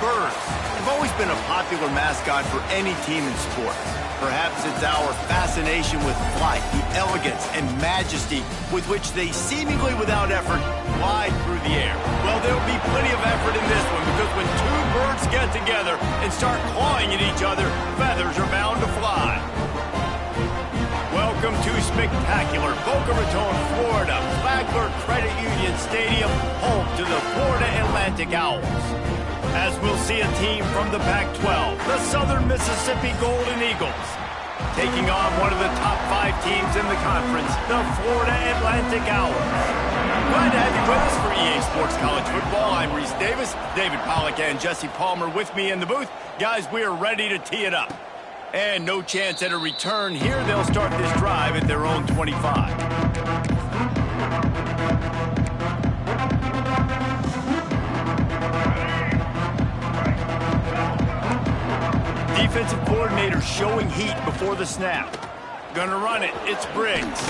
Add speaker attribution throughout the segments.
Speaker 1: birds have always been a popular mascot for any team in sports. Perhaps it's our fascination with flight, the elegance and majesty with which they seemingly without effort glide through the air. Well, there'll be plenty of effort in this one because when two birds get together and start clawing at each other, feathers are bound to fly. Welcome to spectacular Boca Raton, Florida, Flagler Credit Union Stadium, home to the Florida Atlantic Owls. As we'll see a team from the Pac-12, the Southern Mississippi Golden Eagles, taking on one of the top 5 teams in the conference, the Florida Atlantic Owls. Glad to have you with us for EA Sports College Football. I'm Reese Davis, David Pollack and Jesse Palmer with me in the booth. Guys, we are ready to tee it up. And no chance at a return here. They'll start this drive at their own 25. Defensive coordinator showing heat before the snap. Gonna run it. It's Briggs.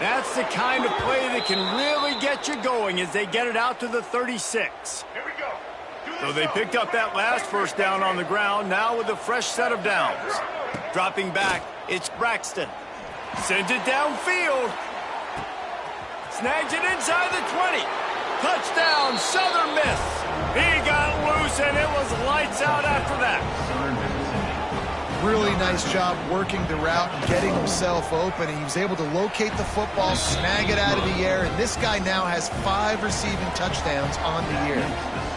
Speaker 1: That's the kind of play that can really get you going as they get it out to the 36.
Speaker 2: Here we go.
Speaker 1: So they picked up that last first down on the ground, now with a fresh set of downs. Dropping back, it's Braxton. Sends it downfield. Snags it inside the 20. Touchdown, Southern Miss. He got loose, and it was lights out after that.
Speaker 3: Really nice job working the route and getting himself open. He was able to locate the football, snag it out of the air, and this guy now has 5 receiving touchdowns on the year.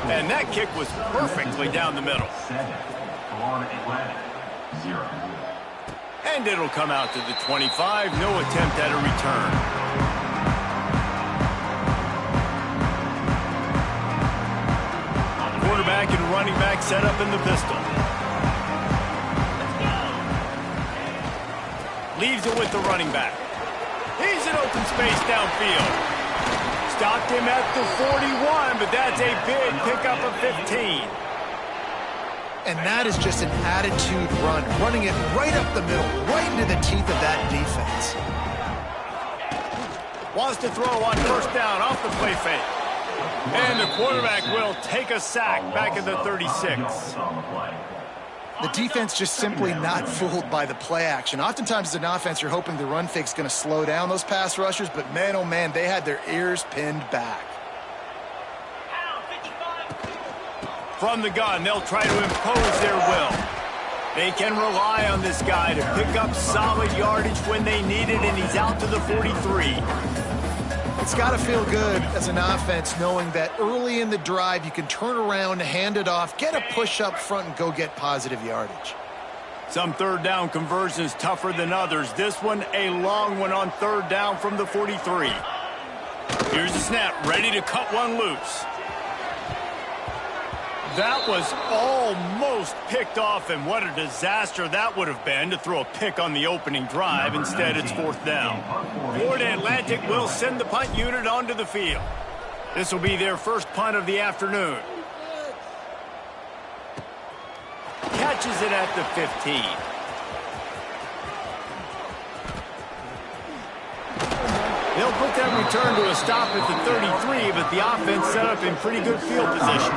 Speaker 1: And that kick was perfectly down the middle. And it'll come out to the 25. No attempt at a return. Quarterback and running back set up in the pistol. Leaves it with the running back. He's in open space downfield. Stopped him at the 41, but that's a big pickup of 15.
Speaker 3: And that is just an attitude run, running it right up the middle, right into the teeth of that defense.
Speaker 1: Wants to throw on first down off the play fake. And the quarterback will take a sack back at the 36.
Speaker 3: The defense just simply not fooled by the play action. Oftentimes as an offense, you're hoping the run fake's going to slow down those pass rushers, but man, oh man, they had their ears pinned back.
Speaker 1: From the gun, they'll try to impose their will. They can rely on this guy to pick up solid yardage when they need it, and he's out to the 43.
Speaker 3: It's got to feel good as an offense knowing that early in the drive you can turn around, hand it off, get a push up front, and go get positive yardage.
Speaker 1: Some third down conversions tougher than others. This one, a long one on third down from the 43. Here's the snap, ready to cut one loose. That was almost picked off, and what a disaster that would have been to throw a pick on the opening drive. Instead, it's fourth down. Florida Atlantic will send the punt unit onto the field. This will be their first punt of the afternoon. Catches it at the 15. They'll put that return to a stop at the 33, but the offense set up in pretty good field position.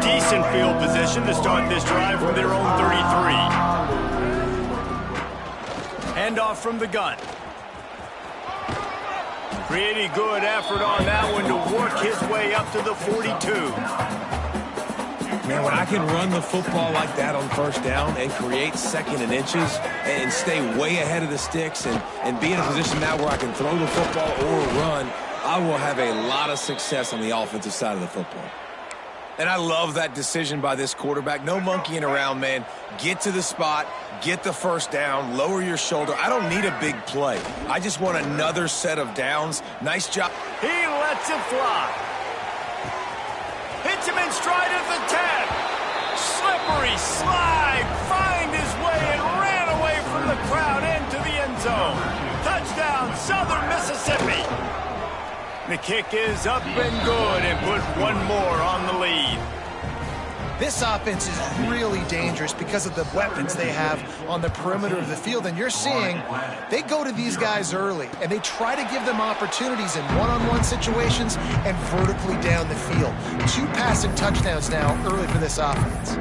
Speaker 1: Decent field position to start this drive from their own 33. Handoff from the gun. Pretty good effort on that one to work his way up to the 42.
Speaker 4: Man, when I can run the football like that on first down and create second and inches and stay way ahead of the sticks and be in a position now where I can throw the football or run, I will have a lot of success on the offensive side of the football.
Speaker 5: And I love that decision by this quarterback. No monkeying around, man. Get to the spot, get the first down, lower your shoulder. I don't need a big play. I just want another set of downs. Nice job.
Speaker 1: He lets it fly. Hits him in stride at the 10. Slippery slide. Find his way and ran away from the crowd into the end zone. Touchdown, Southern Mississippi. The kick is up and good and put one more on the lead.
Speaker 3: This offense is really dangerous because of the weapons they have on the perimeter of the field. And you're seeing they go to these guys early, and they try to give them opportunities in one-on-one situations and vertically down the field. 2 passing touchdowns now early for this offense.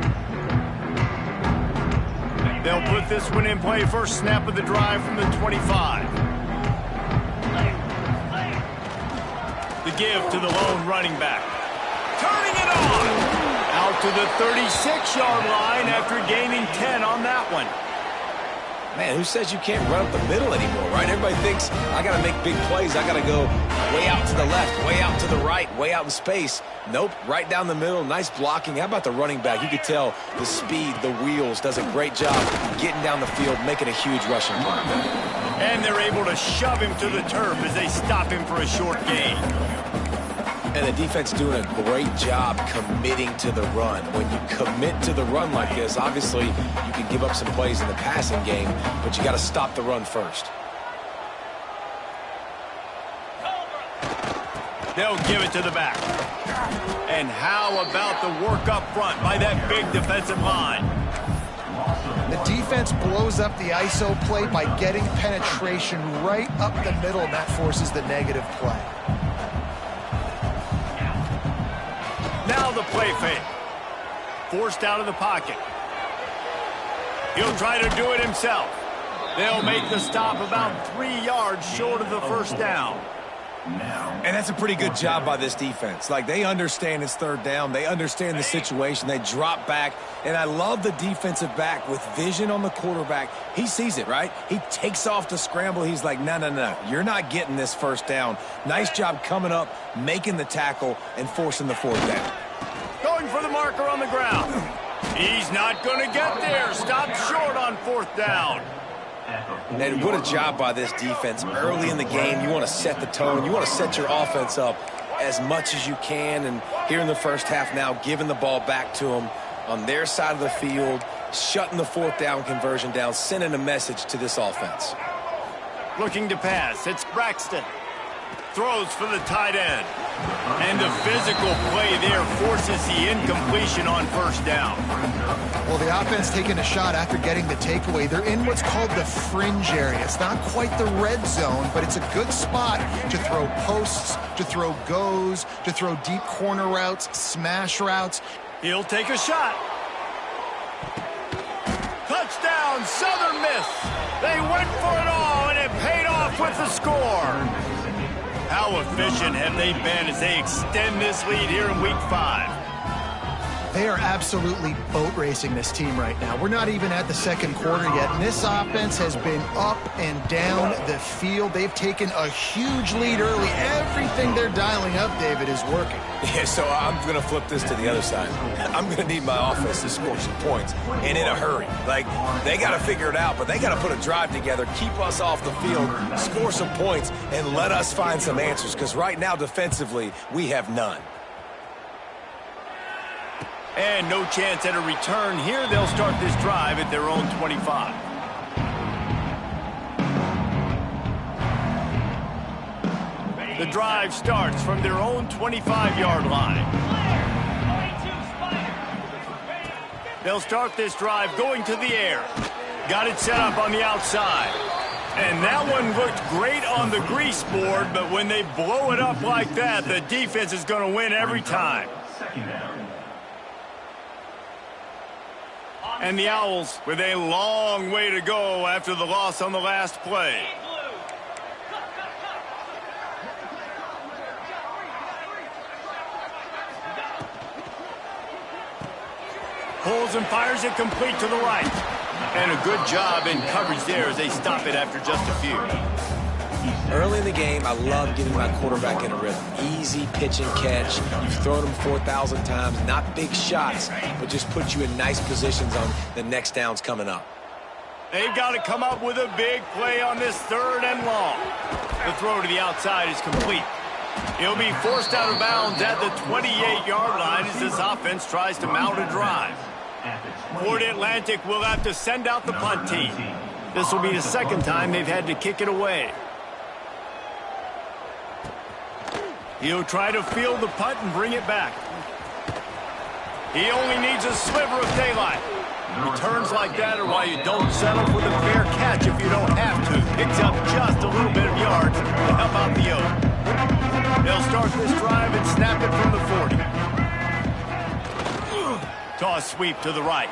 Speaker 1: They'll put this one in play. First snap of the drive from the 25. The give to the lone running back. Turning it on! Out to the 36-yard line after gaining 10 on that one.
Speaker 5: Man, who says you can't run up the middle anymore, right? Everybody thinks, I got to make big plays. I got to go way out to the left, way out to the right, way out in space. Nope, right down the middle. Nice blocking. How about the running back? You could tell the speed, the wheels, does a great job getting down the field, making a huge rushing play.
Speaker 1: And they're able to shove him to the turf as they stop him for a short gain.
Speaker 5: And the defense doing a great job committing to the run. When you commit to the run like this, obviously you can give up some plays in the passing game, but you got to stop the run first.
Speaker 1: They'll give it to the back. And how about the work up front by that big defensive line?
Speaker 3: The defense blows up the ISO play by getting penetration right up the middle, and that forces the negative play.
Speaker 1: Now the play fake. Forced out of the pocket. He'll try to do it himself. They'll make the stop about 3 yards short of the first down.
Speaker 5: And that's a pretty good job by this defense. Like, they understand it's third down. They understand the situation. They drop back. And I love the defensive back with vision on the quarterback. He sees it, right? He takes off the scramble. He's like, no, no, no. You're not getting this first down. Nice job coming up, making the tackle, and forcing the fourth down.
Speaker 1: Going for the marker on the ground. He's not going to get there. Stopped short on fourth down.
Speaker 5: And what a job by this defense. Early in the game, you want to set the tone. You want to set your offense up as much as you can. And here in the first half now, giving the ball back to them on their side of the field, shutting the fourth down conversion down, sending a message to this offense.
Speaker 1: Looking to pass. It's Braxton. Throws for the tight end. And the physical play there forces the incompletion on first down.
Speaker 3: Well, the offense taking a shot after getting the takeaway. They're in what's called the fringe area. It's not quite the red zone, but it's a good spot to throw posts, to throw goes, to throw deep corner routes, smash routes.
Speaker 1: He'll take a shot. Touchdown, Southern Miss. They went for it all, and it paid off with the score. How efficient have they been as they extend this lead here in Week 5?
Speaker 3: They are absolutely boat racing this team right now. We're not even at the second quarter yet, and this offense has been up and down the field. They've taken a huge lead early. Everything they're dialing up, David, is working.
Speaker 5: Yeah, so I'm going to flip this to the other side. I'm going to need my offense to score some points, and in a hurry. Like, they got to figure it out, but they got to put a drive together, keep us off the field, score some points, and let us find some answers, because right now, defensively, we have none.
Speaker 1: And no chance at a return here. They'll start this drive at their own 25. The drive starts from their own 25-yard line. They'll start this drive going to the air. Got it set up on the outside. And that one looked great on the grease board, but when they blow it up like that, the defense is going to win every time. And the Owls with a long way to go after the loss on the last play. Pulls and fires it complete to the right. And a good job in coverage there as they stop it after just a few.
Speaker 5: Early in the game, I love getting my quarterback in a rhythm. Easy pitch and catch. You've thrown them 4,000 times. Not big shots, but just put you in nice positions on the next downs coming up.
Speaker 1: They've got to come up with a big play on this third and long. The throw to the outside is complete. He'll be forced out of bounds at the 28-yard line as this offense tries to mount a drive. Florida Atlantic will have to send out the punt team. This will be the second time they've had to kick it away. He'll try to field the punt and bring it back. He only needs a sliver of daylight. Returns like that are why you don't settle for the fair catch if you don't have to. Picks up just a little bit of yards to help out the O. They'll start this drive and snap it from the 40. Toss sweep to the right.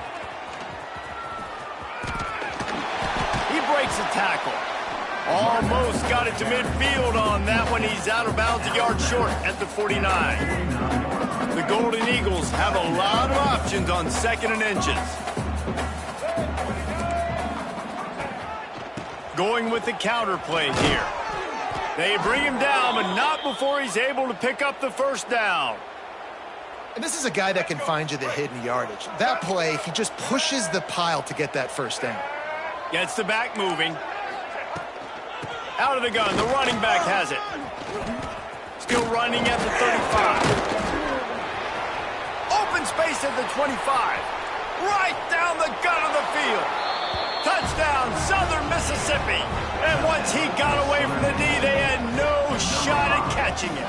Speaker 1: He breaks a tackle. Almost got it to midfield on that one. He's out of bounds a yard short at the 49. The Golden Eagles have a lot of options on 2nd and inches. Going with the counter play here. They bring him down, but not before he's able to pick up the first down.
Speaker 3: And this is a guy that can find you the hidden yardage. That play, he just pushes the pile to get that first down.
Speaker 1: Gets the back moving. Out of the gun, the running back has it. Still running at the 35. Open space at the 25. Right down the gut of the field. Touchdown, Southern Mississippi. And once he got away from the D, they had no shot at catching him.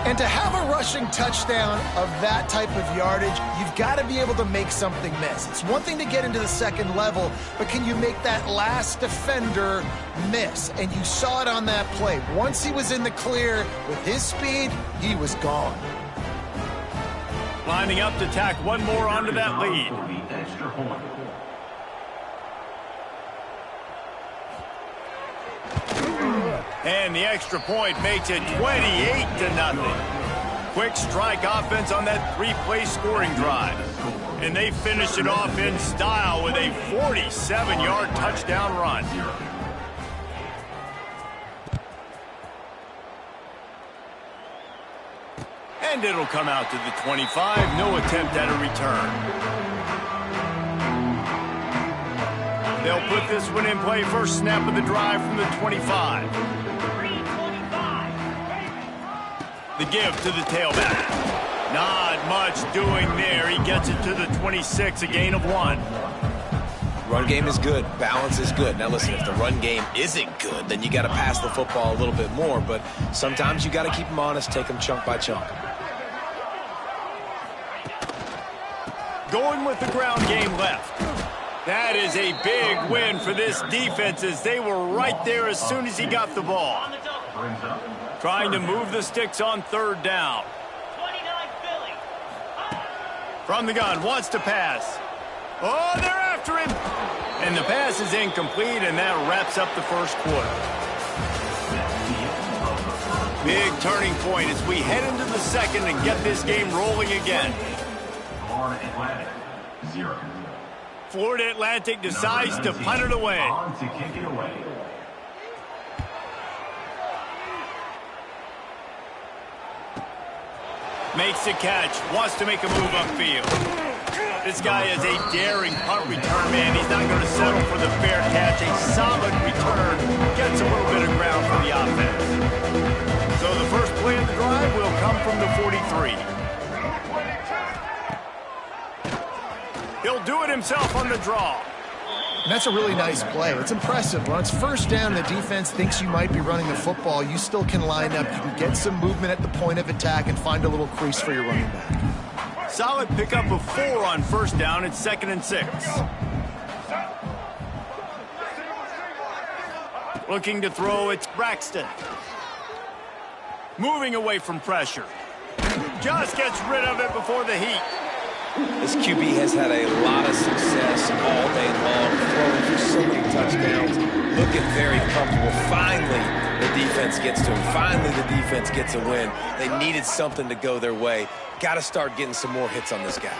Speaker 3: And to have a rushing touchdown of that type of yardage, you've got to be able to make something miss. It's one thing to get into the second level, but can you make that last defender miss? And you saw it on that play. Once he was in the clear with his speed, he was gone.
Speaker 1: Lining up to tack one more onto that lead. And the extra point makes it 28-0. Quick strike offense on that 3-play scoring drive. And they finish it off in style with a 47-yard touchdown run. And it'll come out to the 25. No attempt at a return. They'll put this one in play. First snap of the drive from the 25. The give to the tailback. Not much doing there. He gets it to the 26, a gain of 1.
Speaker 4: Run game is good. Balance is good. Now listen, if the run game isn't good, then you got to pass the football a little bit more. But sometimes you got to keep them honest, take them chunk by chunk.
Speaker 1: Going with the ground game left. That is a big win for this defense as they were right there as soon as he got the ball. Trying to move the sticks on 3rd down. From the gun, wants to pass. Oh, they're after him. And the pass is incomplete, and that wraps up the first quarter. Big turning point as we head into the second and get this game rolling again.
Speaker 2: Florida Atlantic, 0.
Speaker 1: Florida Atlantic decides to punt it away.
Speaker 2: On to kick it away.
Speaker 1: Makes the catch, wants to make a move upfield. This guy is a daring punt return man. He's not going to settle for the fair catch. A solid return gets a little bit of ground for the offense. So the first play of the drive will come from the 43. He'll do it himself on the draw.
Speaker 3: And that's a really nice play. It's impressive. When it's first down, the defense thinks you might be running the football. You still can line up. You can get some movement at the point of attack and find a little crease for your running back.
Speaker 1: Solid pickup of 4 on first down. It's 2nd and 6. Looking to throw, it's Braxton. Moving away from pressure. Just gets rid of it before the heat.
Speaker 4: This QB has had a lot of success all day long, throwing for so many touchdowns, looking very comfortable. Finally, the defense gets to him. Finally, the defense gets a win. They needed something to go their way. Got to start getting some more hits on this guy.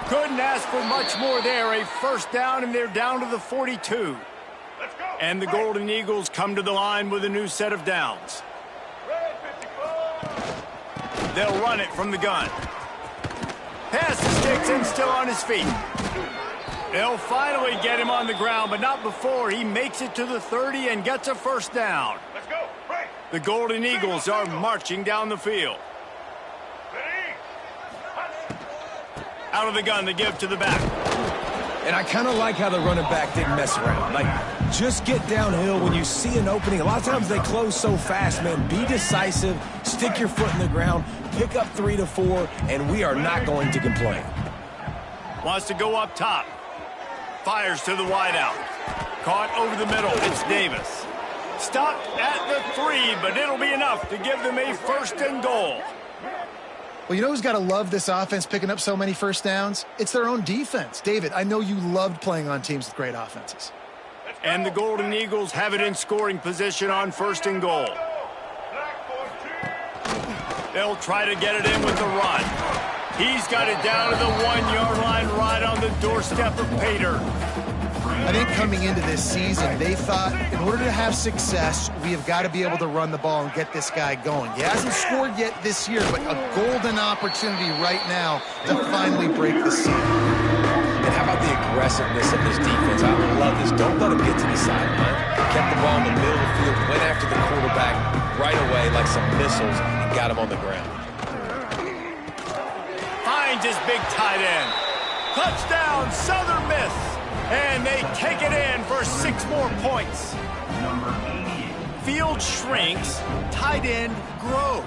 Speaker 1: Couldn't ask for much more there. A first down, and they're down to the 42. And the Golden Eagles come to the line with a new set of downs. They'll run it from the gun. Pass the sticks and still on his feet. They'll finally get him on the ground, but not before he makes it to the 30 and gets a first down.
Speaker 2: Let's go. Break.
Speaker 1: The Golden Eagles are marching down the field.
Speaker 2: Ready.
Speaker 1: Out of the gun, the give to the back.
Speaker 4: And I kind of like how the running back didn't mess around. Like, just get downhill when you see an opening. A lot of times they close so fast, man. Be decisive, stick your foot in the ground, pick up 3 to 4, and we are not going to complain.
Speaker 1: Wants to go up top. Fires to the wideout. Caught over the middle. It's Davis. Stopped at the 3, but it'll be enough to give them a 1st and goal.
Speaker 3: Well, you know who's got to love this offense picking up so many first downs? It's their own defense. David, I know you loved playing on teams with great offenses.
Speaker 1: And the Golden Eagles have it in scoring position on 1st and goal. They'll try to get it in with the run. He's got it down to the 1-yard line right on the doorstep of Pater.
Speaker 3: I think coming into this season, they thought in order to have success, we have got to be able to run the ball and get this guy going. He hasn't scored yet this year, but a golden opportunity right now to finally break the seal.
Speaker 4: And how about the aggressiveness of this defense? I love this. Don't let him get to the sideline. Kept the ball in the middle of the field, went after the quarterback right away like some missiles, and got him on the ground.
Speaker 1: Finds his big tight end. Touchdown, Southern Miss. And they take it in for 6 more points. Field shrinks, tight end grows.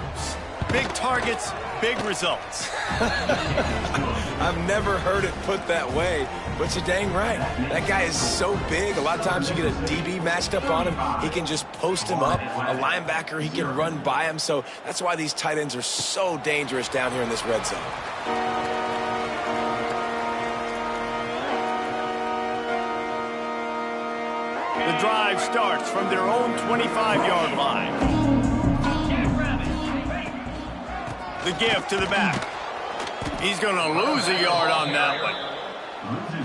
Speaker 1: Big targets, big results.
Speaker 4: I've never heard it put that way, but you're dang right. That guy is so big. A lot of times you get a DB matched up on him. He can just post him up. A linebacker, he can run by him. So that's why these tight ends are so dangerous down here in this red zone.
Speaker 1: The drive starts from their own 25-yard line. The give to the back. He's going to lose a yard on that one.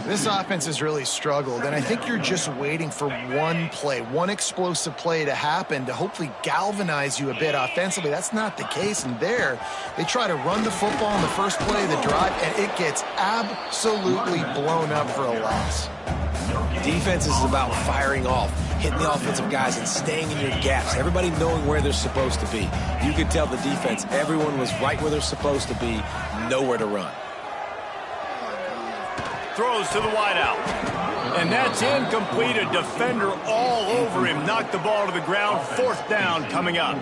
Speaker 3: This offense has really struggled, and I think you're just waiting for one play, one explosive play to happen to hopefully galvanize you a bit offensively. That's not the case, and there they try to run the football in the first play of the drive, and it gets absolutely blown up for a loss.
Speaker 4: Defense is about firing off, hitting the offensive guys and staying in your gaps. Everybody knowing where they're supposed to be. You could tell the defense, everyone was right where they're supposed to be, nowhere to run.
Speaker 1: Throws to the wideout. And that's incomplete. A defender all over him. Knocked the ball to the ground. 4th down coming up.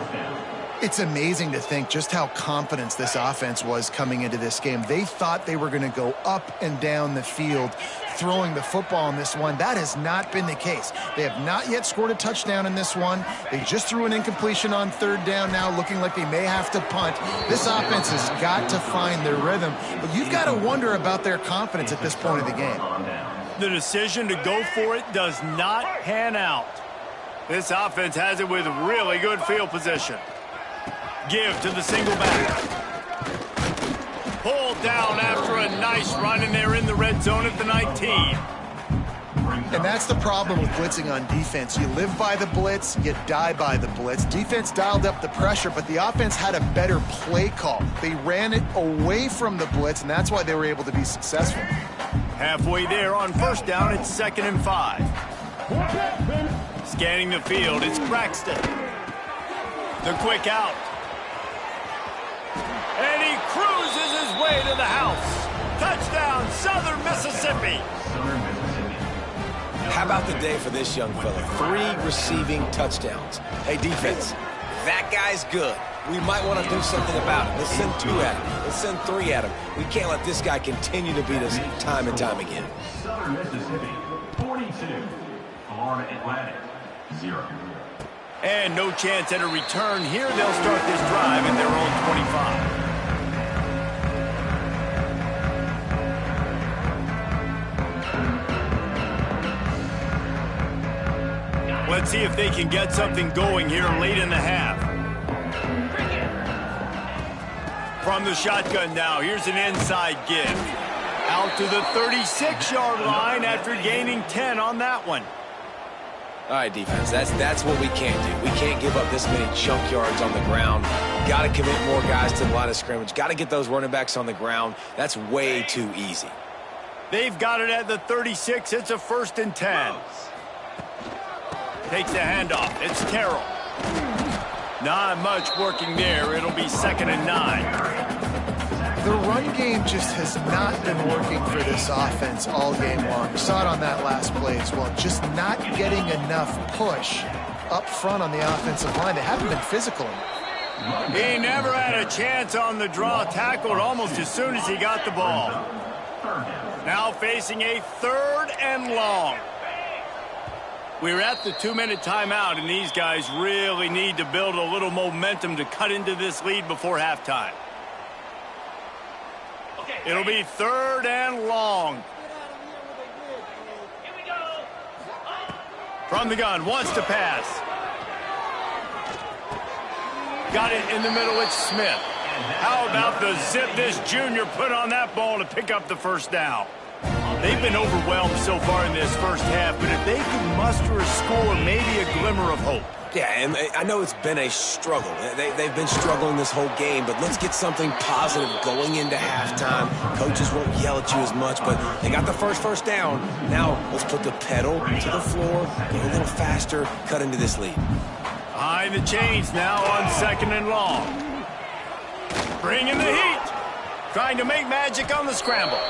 Speaker 3: It's amazing to think just how confident this offense was coming into this game. They thought they were going to go up and down the field throwing the football in this one. That has not been the case. They have not yet scored a touchdown in this one. They just threw an incompletion on 3rd down now, looking like they may have to punt. This offense has got to find their rhythm, but you've got to wonder about their confidence at this point of the game.
Speaker 1: The decision to go for it does not pan out. This offense has it with really good field position. Give to the single back. Pulled down after a nice run, and they're in the red zone at the 19.
Speaker 3: And that's the problem with blitzing on defense. You live by the blitz, you die by the blitz. Defense dialed up the pressure, but the offense had a better play call. They ran it away from the blitz, and that's why they were able to be successful.
Speaker 1: Halfway there on 1st down, it's 2nd and 5. Scanning the field, it's Braxton. The quick out. And he cruises his way to the house. Touchdown, Southern Mississippi.
Speaker 4: How about the day for this young fella? 3 receiving touchdowns. Hey, defense, that guy's good. We might want to do something about it. Let's send 2 at him. Let's send 3 at him. We can't let this guy continue to beat us time and time again.
Speaker 2: Southern Mississippi, 42. Florida Atlantic, 0.
Speaker 1: And no chance at a return here. They'll start this drive at their own 25. Let's see if they can get something going here late in the half. From the shotgun now, here's an inside give. Out to the 36-yard line after gaining 10 on that one.
Speaker 4: All right, defense, that's what we can't do. We can't give up this many chunk yards on the ground. Got to commit more guys to the line of scrimmage. Got to get those running backs on the ground. That's way too easy.
Speaker 1: They've got it at the 36. It's a 1st and 10. Takes the handoff. It's Terrell. Not much working there. It'll be 2nd and 9.
Speaker 3: The run game just has not been working for this offense all game long. You saw it on that last play as well. Just not getting enough push up front on the offensive line. They haven't been physical enough.
Speaker 1: He never had a chance on the draw. Tackled almost as soon as he got the ball. Now facing a 3rd and long. We're at the 2-minute timeout, and these guys really need to build a little momentum to cut into this lead before halftime. It'll be 3rd and long. From the gun, wants to pass. Got it in the middle, it's Smith. How about the zip this junior put on that ball to pick up the first down? They've been overwhelmed so far in this first half, but if they can muster a score, maybe a glimmer of hope.
Speaker 4: Yeah, and I know it's been a struggle. They've been struggling this whole game, but let's get something positive going into halftime. Coaches won't yell at you as much, but they got the first down. Now let's put the pedal to the floor, go a little faster, cut into this lead.
Speaker 1: Behind the chains now on 2nd and long. Bringing the heat. Trying to make magic on the scramble.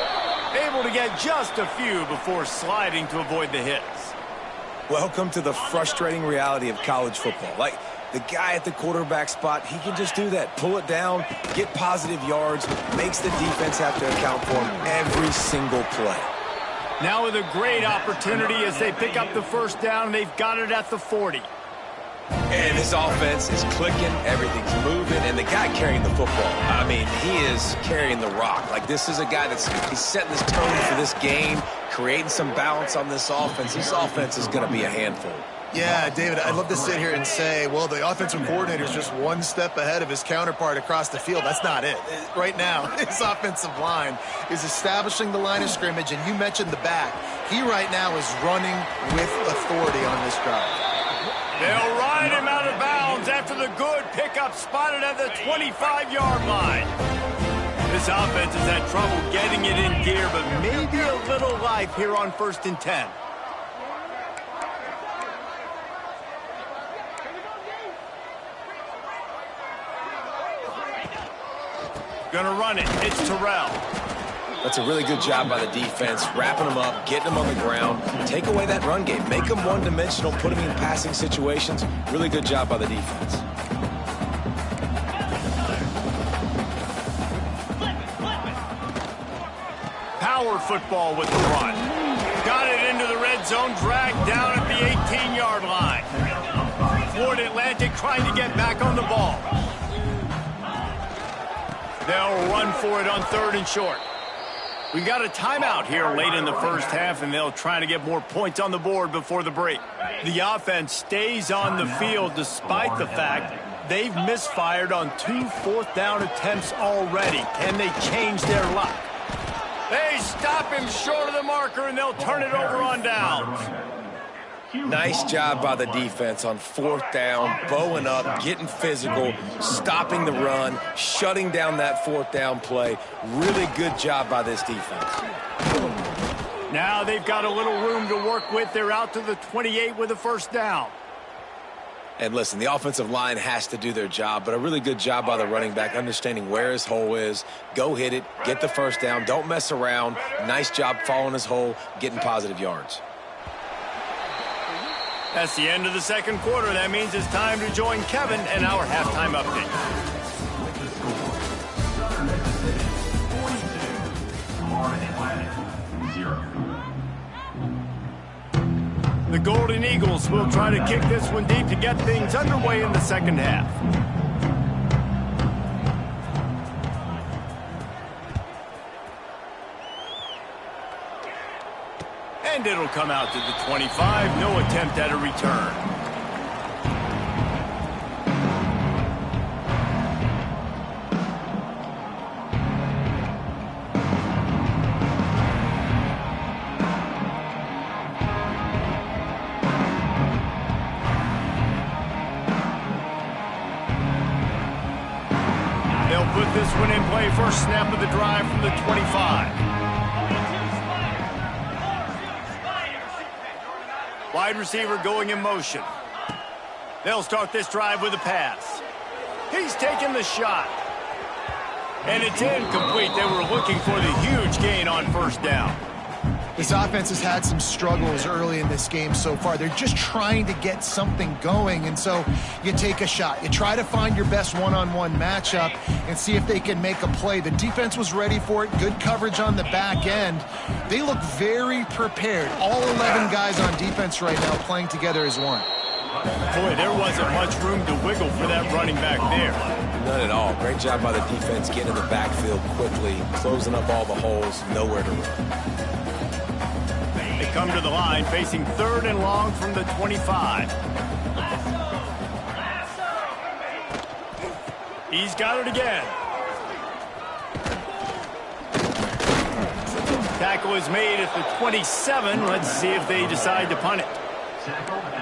Speaker 1: Able to get just a few before sliding to avoid the hits.
Speaker 4: Welcome to the frustrating reality of college football. Like, the guy at the quarterback spot, he can just do that. Pull it down, get positive yards, makes the defense have to account for him every single play.
Speaker 1: Now with a great opportunity as they pick up the first down, they've got it at the 40.
Speaker 4: And this offense is clicking, everything's moving, and the guy carrying the football, I mean, he is carrying the rock. Like, this is a guy he's setting this tone for this game, creating some balance on this offense. This offense is going to be a handful.
Speaker 3: Yeah, David, I'd love to sit here and say, well, the offensive coordinator is just one step ahead of his counterpart across the field. That's not it. Right now, his offensive line is establishing the line of scrimmage, and you mentioned the back. He right now is running with authority on this drive.
Speaker 1: They'll ride him out of bounds after the good pickup spotted at the 25-yard line. This offense has had trouble getting it in gear, but maybe a little life here on 1st and 10. Gonna run it. It's Terrell.
Speaker 4: That's a really good job by the defense, wrapping them up, getting them on the ground. Take away that run game. Make them one-dimensional, put them in passing situations. Really good job by the defense.
Speaker 1: Power football with the run. Got it into the red zone, dragged down at the 18-yard line. Florida Atlantic trying to get back on the ball. They'll run for it on 3rd and short. We got a timeout here late in the first half, and they'll try to get more points on the board before the break. The offense stays on the field despite the fact they've misfired on 2 4th-down attempts already. Can they change their luck? They stop him short of the marker, and they'll turn it over on downs.
Speaker 4: Nice job by the defense on 4th down, bowing up, getting physical, stopping the run, shutting down that 4th down play. Really good job by this defense.
Speaker 1: Now they've got a little room to work with. They're out to the 28 with a 1st down.
Speaker 4: And listen, the offensive line has to do their job, but a really good job by the running back, understanding where his hole is. Go hit it, get the 1st down, don't mess around. Nice job following his hole, getting positive yards.
Speaker 1: That's the end of the 2nd quarter. That means it's time to join Kevin and our halftime update. The Golden Eagles will try to kick this one deep to get things underway in the 2nd half. And it'll come out to the 25. No attempt at a return. They'll put this one in play. First snap of the drive from the 25. Wide receiver going in motion. They'll start this drive with a pass. He's taking the shot. And it's incomplete. They were looking for the huge gain on first down.
Speaker 3: This offense has had some struggles early in this game so far. They're just trying to get something going, and so you take a shot. You try to find your best one-on-one matchup and see if they can make a play. The defense was ready for it. Good coverage on the back end. They look very prepared. All 11 guys on defense right now playing together as one.
Speaker 1: Boy, there wasn't much room to wiggle for that running back there.
Speaker 4: None at all. Great job by the defense getting in the backfield quickly, closing up all the holes, nowhere to run.
Speaker 1: They come to the line facing 3rd and long from the 25. He's got it again. Tackle is made at the 27. Let's see if they decide to punt it.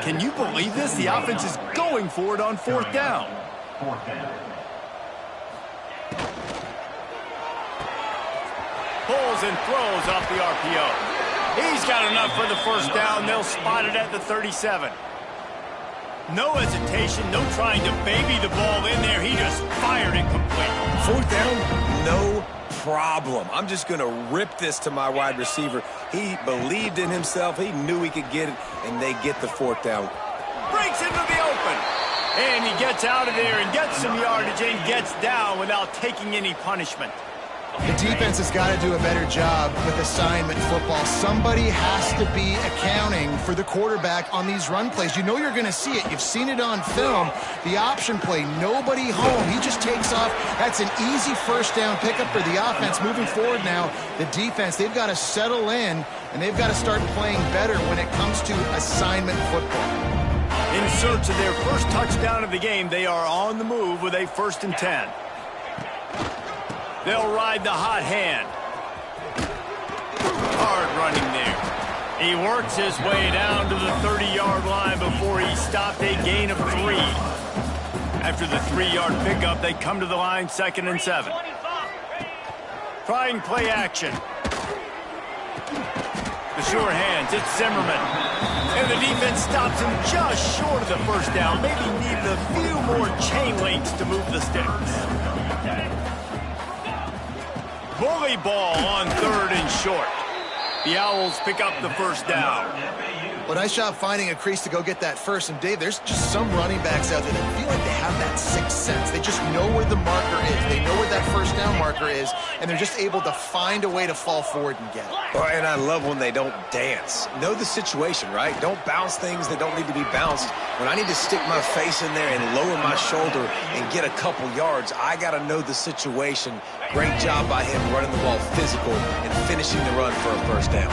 Speaker 1: Can you believe this? The offense is going for it on 4th down. Pulls and throws off the RPO. He's got enough for the first down. They'll spot it at the 37. No hesitation, no trying to baby the ball in there. He just fired it complete.
Speaker 4: 4th down, no problem. I'm just going to rip this to my wide receiver. He believed in himself. He knew he could get it, and they get the 4th down.
Speaker 1: Breaks into the open. And he gets out of there and gets some yardage and gets down without taking any punishment.
Speaker 3: The defense has got to do a better job with assignment football. Somebody has to be accounting for the quarterback on these run plays. You know you're going to see it. You've seen it on film. The option play, nobody home. He just takes off. That's an easy first down pickup for the offense. Moving forward now, the defense, they've got to settle in, and they've got to start playing better when it comes to assignment football.
Speaker 1: In search of their first touchdown of the game, they are on the move with a 1st and 10. They'll ride the hot hand. Hard running there. He works his way down to the 30-yard line before he stopped a gain of 3. After the 3-yard pickup, they come to the line 2nd and 7. Trying play action. The sure hands, it's Zimmerman. And the defense stops him just short of the first down. Maybe needed a few more chain links to move the sticks. Bully ball on 3rd and short. The Owls pick up the first down.
Speaker 3: Well, nice job finding a crease to go get that first. And, Dave, there's just some running backs out there that feel like they have that sixth sense. They just know where the marker is. They know where that first down marker is, and they're just able to find a way to fall forward and get it.
Speaker 4: Oh, and I love when they don't dance. Know the situation, right? Don't bounce things that don't need to be bounced. When I need to stick my face in there and lower my shoulder and get a couple yards, I got to know the situation. Great job by him running the ball physical and finishing the run for a first down.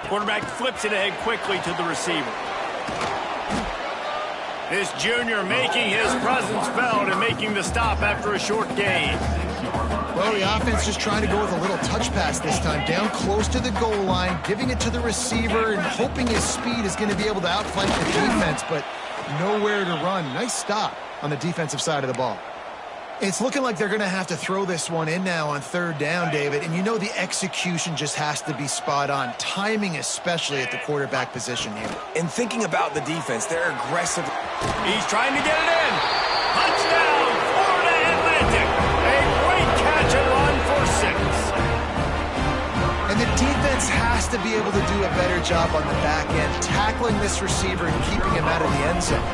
Speaker 1: Quarterback flips it ahead quickly to the receiver. This junior making his presence felt and making the stop after a short gain.
Speaker 3: Well, the offense just trying to go with a little touch pass this time. Down close to the goal line, giving it to the receiver and hoping his speed is going to be able to outflank the defense, but nowhere to run. Nice stop on the defensive side of the ball. It's looking like they're going to have to throw this one in now on 3rd down, David. And you know the execution just has to be spot on. Timing especially at the quarterback position here.
Speaker 4: And thinking about the defense, they're aggressive.
Speaker 1: He's trying to get it in. Touchdown, Florida Atlantic. A great catch and run for 6.
Speaker 3: And the defense has to be able to do a better job on the back end, tackling this receiver and keeping him out of the end zone.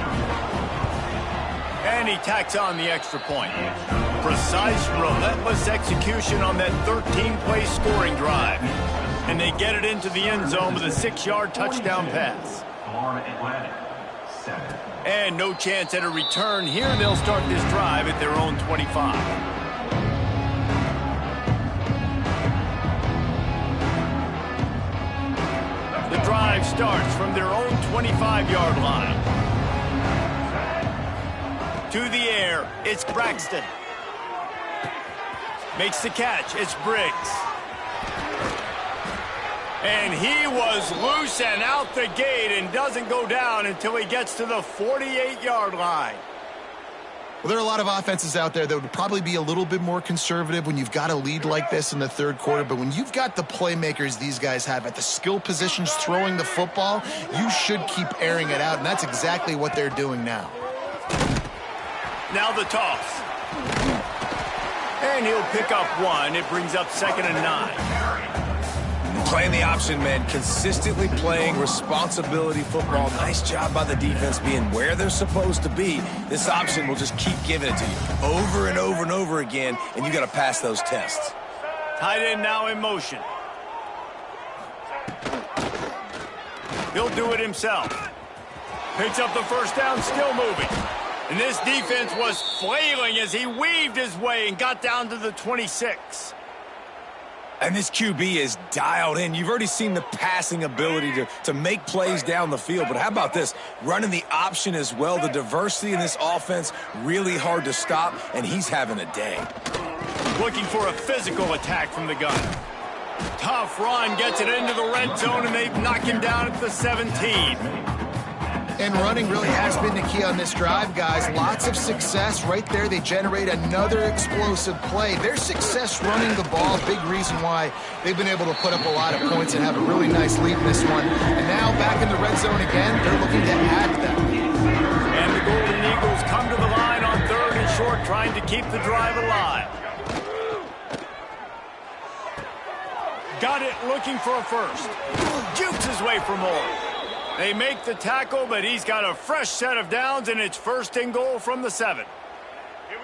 Speaker 1: And he tacks on the extra point. Precise, relentless execution on that 13-play scoring drive. And they get it into the end zone with a 6-yard touchdown pass. And no chance at a return here. They'll start this drive at their own 25. The drive starts from their own 25-yard line. To the air, it's Braxton. Makes the catch, it's Briggs. And he was loose and out the gate and doesn't go down until he gets to the 48-yard line.
Speaker 3: Well, there are a lot of offenses out there that would probably be a little bit more conservative when you've got a lead like this in the 3rd quarter. But when you've got the playmakers these guys have at the skill positions throwing the football, you should keep airing it out. And that's exactly what they're doing now.
Speaker 1: Now the toss. And he'll pick up one. It brings up 2nd and 9.
Speaker 5: Playing the option, man. Consistently playing responsibility football. Nice job by the defense being where they're supposed to be. This option will just keep giving it to you over and over and over again, and you got to pass those tests.
Speaker 1: Tight end now in motion. He'll do it himself. Picks up the first down, still moving. And this defense was flailing as he weaved his way and got down to the 26.
Speaker 5: And this QB is dialed in. You've already seen the passing ability to make plays down the field. But how about this? Running the option as well. The diversity in this offense, really hard to stop, and he's having a day.
Speaker 1: Looking for a physical attack from the gun. Tough run, gets it into the red zone, and they knock him down at the 17.
Speaker 3: And running really has been the key on this drive, guys. Lots of success right there. They generate another explosive play. Their success running the ball, big reason why they've been able to put up a lot of points and have a really nice lead in this one. And now back in the red zone again, they're looking to add to that.
Speaker 1: And the Golden Eagles come to the line on 3rd and short, trying to keep the drive alive. Got it, looking for a first. Jukes his way for more. They make the tackle, but he's got a fresh set of downs, and it's 1st and goal from the 7.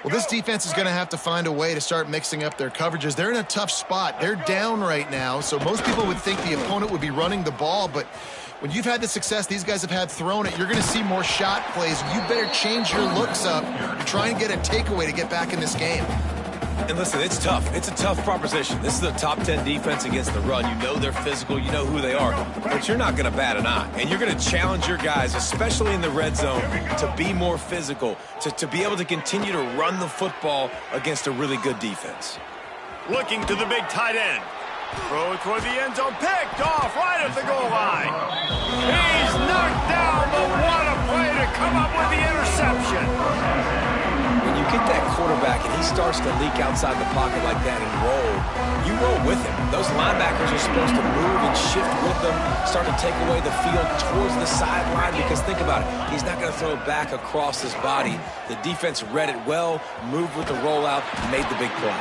Speaker 3: Well, this defense is going to have to find a way to start mixing up their coverages. They're in a tough spot. They're down right now, so most people would think the opponent would be running the ball, but when you've had the success these guys have had throwing it, you're going to see more shot plays. You better change your looks up and try and get a takeaway to get back in this game.
Speaker 5: And listen, it's tough. It's a tough proposition. This is a top 10 defense against the run. You know they're physical. You know who they are. But you're not going to bat an eye. And you're going to challenge your guys, especially in the red zone, to be more physical, to be able to continue to run the football against a really good defense.
Speaker 1: Looking to the big tight end. Throw it toward the end zone. Picked off right at the goal line. He's knocked down, but what a play to come up with the interception.
Speaker 5: When you get that quarterback and he starts to leak outside the pocket like that and roll, you roll with him. Those linebackers are supposed to move and shift with them, start to take away the field towards the sideline, because think about it, he's not going to throw it back across his body. The defense read it well, moved with the rollout, made the big play.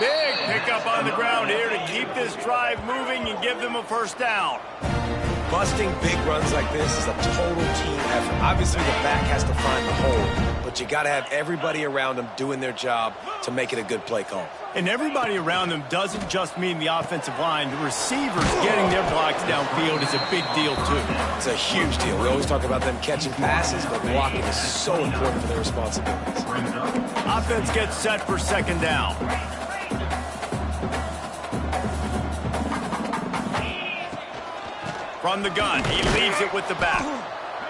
Speaker 1: Big pickup on the ground here to keep this drive moving and give them a 1st down.
Speaker 5: Busting big runs like this is a total team effort. Obviously, the back has to find the hole, but you got to have everybody around them doing their job to make it a good play call.
Speaker 1: And everybody around them doesn't just mean the offensive line. The receivers getting their blocks downfield is a big deal, too.
Speaker 5: It's a huge deal. We always talk about them catching passes, but blocking is so important for their responsibilities.
Speaker 1: Offense gets set for 2nd down. From the gun, he leaves it with the back.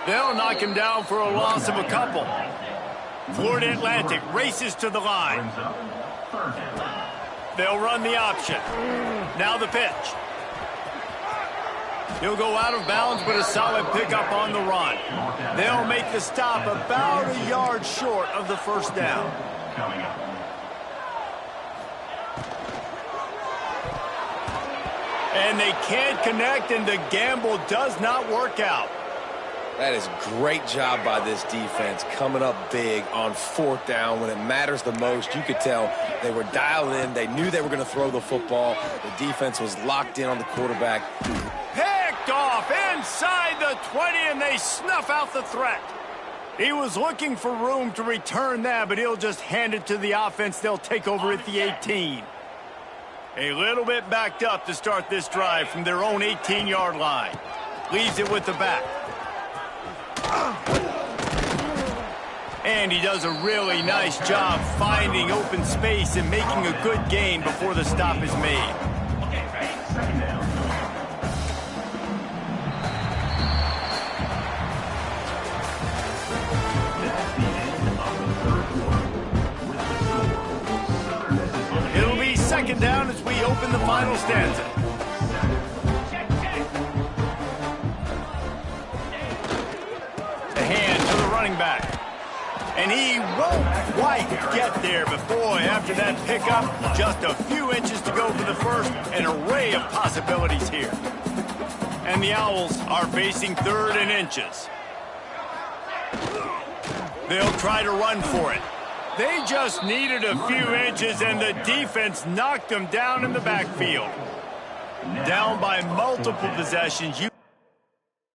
Speaker 1: They'll knock him down for a loss of a couple. Florida Atlantic races to the line. They'll run the option. Now the pitch. He'll go out of bounds, but a solid pickup on the run. They'll make the stop about a yard short of the 1st down. And they can't connect, and the gamble does not work out.
Speaker 5: That is great job by this defense, coming up big on 4th down when it matters the most. You could tell they were dialed in. They knew they were going to throw the football. The defense was locked in on the quarterback.
Speaker 1: Picked off inside the 20, and they snuff out the threat. He was looking for room to return that, but he'll just hand it to the offense. They'll take over at the 18. A little bit backed up to start this drive from their own 18-yard line. Leaves it with the back. And he does a really nice job finding open space and making a good gain before the stop is made. It'll be 2nd down as we open the final stanza. Back. And he won't quite get there, but boy, after that pickup, just a few inches to go for the first, an array of possibilities here. And the Owls are facing 3rd and inches. They'll try to run for it. They just needed a few inches, and the defense knocked them down in the backfield. Down by multiple possessions.